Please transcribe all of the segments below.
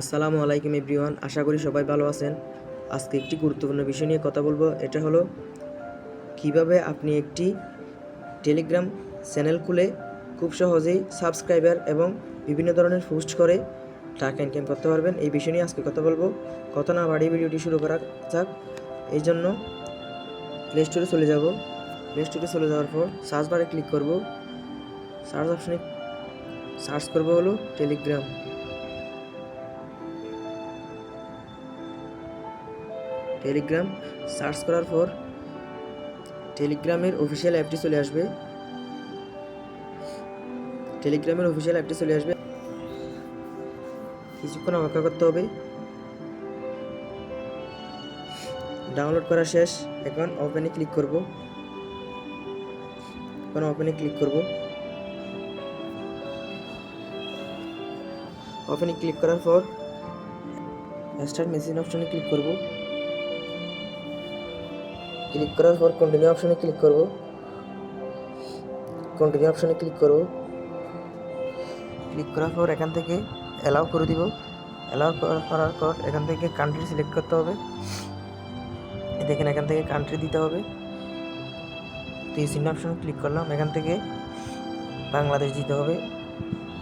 আসসালামু আলাইকুম এভরিওয়ান, আশা করি সবাই ভালো আছেন। আজকে একটি গুরুত্বপূর্ণ বিষয় নিয়ে কথা বলবো। এটা হলো কিভাবে আপনি একটি টেলিগ্রাম চ্যানেল খুলে খুব সহজেই সাবস্ক্রাইবার এবং বিভিন্ন ধরনের পোস্ট করে টাকা ইনকাম করতে পারবেন। এই বিষয় নিয়ে আজকে কথা বলবো। কথা না বাড়িয়ে ভিডিওটি শুরু করা যাক। এই জন্য প্লে স্টোরে চলে যাব। প্লে স্টোরে চলে যাওয়ার পর সার্চ বারে ক্লিক করব। সার্চ অপশনে সার্চ করব হলো টেলিগ্রাম। টেলিগ্রাম সার্চ করার পর টেলিগ্রামের অফিসিয়াল অ্যাপটি চলে আসবে। কিছুক্ষণ অপেক্ষা করতে হবে। ডাউনলোড করা শেষ। এখন ওপেনে ক্লিক করব। ওপেনে ক্লিক করার পর স্টার্ট মেসেজ অপশনে ক্লিক করব। ক্লিক করার পর কন্টিনিউ অপশনে ক্লিক করব। ক্লিক করার পর এখান থেকে অ্যালাউ করে দিব। অ্যালাউ করার পর এখান থেকে কান্ট্রি সিলেক্ট করতে হবে। দেখেন এখান থেকে কান্ট্রি দিতে হবে। তো এই চিহ্ন অপশনে ক্লিক করলাম। এখান থেকে বাংলাদেশ দিতে হবে।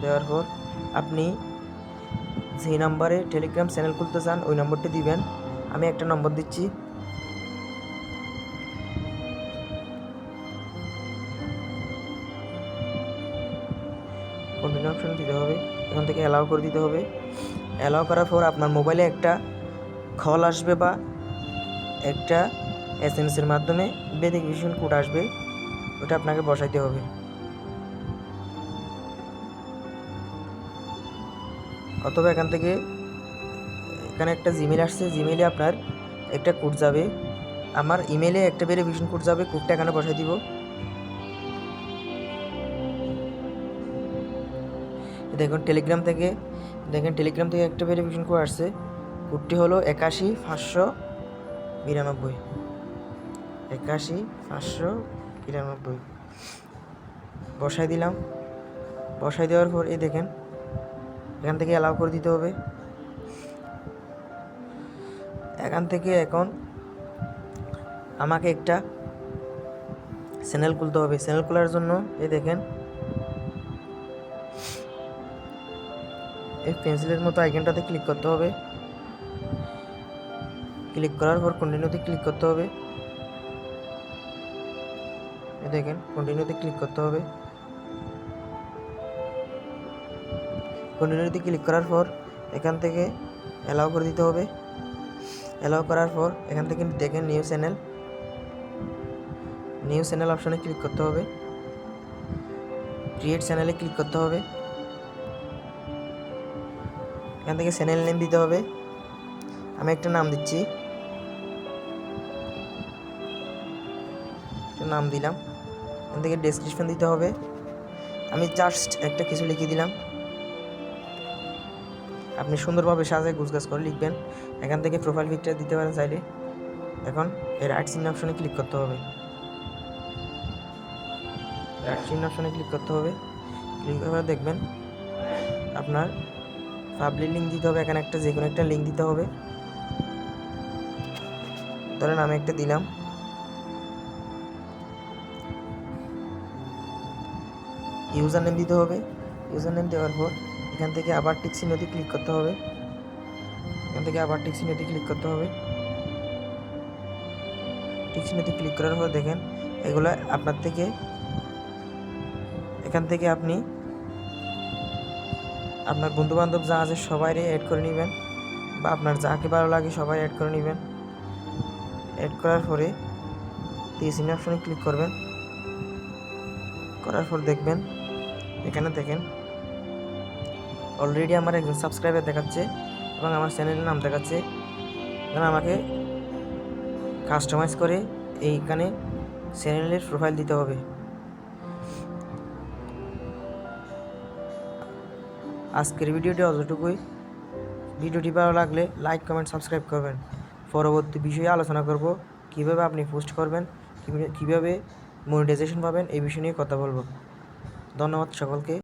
দেওয়ার পর আপনি যে নাম্বারে টেলিগ্রাম চ্যানেল খুলতে চান ওই নম্বরটি দিবেন। আমি একটা নম্বর দিচ্ছি। কন্টিনিউ অপশন দিতে হবে। এখান থেকে অ্যালাউ করে দিতে হবে। অ্যালাউ করার পর আপনার মোবাইলে একটা কল আসবে বা একটা SMS এর মাধ্যমে ভেরিফিকেশন কোড আসবে। ওটা আপনাকে বসাইতে হবে। অথবা এখানে একটা জিমেল আসছে, জিমেলে আপনার একটা কোড যাবে। আমার ইমেলে একটা ভেরিফিকেশন কোড যাবে। কোডটা এখানে বসাই দিব। দেখুন টেলিগ্রাম থেকে একটা ভেরিফিকেশন কোড আসছে। কোডটি হলো 81592। 81592 বসাই দিলাম। বসাই দেওয়ার পর এই দেখেন এখান থেকে অ্যালাউ করে দিতে হবে। এখান থেকে এখন আমাকে একটা চ্যানেল খুলতে হবে। চ্যানেল খোলার জন্য এই দেখেন এই পেন্সিলের মতো আইকনটাতে ক্লিক করতে হবে। ক্লিক করার পর কন্টিনিউতে ক্লিক করতে হবে। এই দেখেন কন্টিনিউতে ক্লিক করতে হবে। কন্টিনিউতে ক্লিক করার পর এখান থেকে অ্যালাউ করে দিতে হবে। অ্যালাউ করার পর এখান থেকে দেখেন নিউ চ্যানেল অপশনে ক্লিক করতে হবে। ক্রিয়েট চ্যানেলে ক্লিক করতে হবে। এখান থেকে চ্যানেল নেম দিতে হবে। আমি একটা নাম দিচ্ছি। নাম দিলাম। এখান থেকে ডেসক্রিপশন দিতে হবে। আমি জাস্ট একটা কিছু লিখে দিলাম। আপনি সুন্দরভাবে সাজায় গুছগাছ করে লিখবেন। এখান থেকে প্রোফাইল পিকচার দিতে পারেন চাইলে। এখন এই রাইট চিহ্ন অপশনে ক্লিক করতে হবে। ক্লিক করে দেখবেন আপনার পাবলিক লিঙ্ক দিতে হবে। এখানে যে কোনো একটা লিঙ্ক দিতে হবে। ধরেন আমি একটা দিলাম। ইউজার নেম দিতে হবে। ইউজার নেম দেওয়ার পর এখান থেকে আবার টিক চিহ্নতে ক্লিক করতে হবে। টিক চিহ্নতে ক্লিক করার পর দেখেন এগুলো আপনার থেকে এখান থেকে আপনি আপনার বন্ধুবান্ধব যা আছে সবাই অ্যাড করে নেবেন, বা আপনার যাকে ভালো লাগে সবাই অ্যাড করে নেবেন। অ্যাড করার পরে চিহ্ন অপশনে ক্লিক করবেন। করার পর দেখবেন এখানে দেখেন অলরেডি আমার একজন সাবস্ক্রাইবার দেখাচ্ছে এবং আমার চ্যানেলের নাম দেখাচ্ছে। এখানে আমাকে কাস্টমাইজ করে এইখানে চ্যানেলের প্রোফাইল দিতে হবে। আজকের ভিডিওটি অতটুকুই। ভিডিওটি ভালো লাগলে লাইক, কমেন্ট, সাবস্ক্রাইব করবেন। পরবর্তী বিষয়ে আলোচনা করব কিভাবে আপনি পোস্ট করবেন, কিভাবে মনিটাইজেশন পাবেন, এই বিষয় নিয়ে কথা বলবো। ধন্যবাদ সকলকে।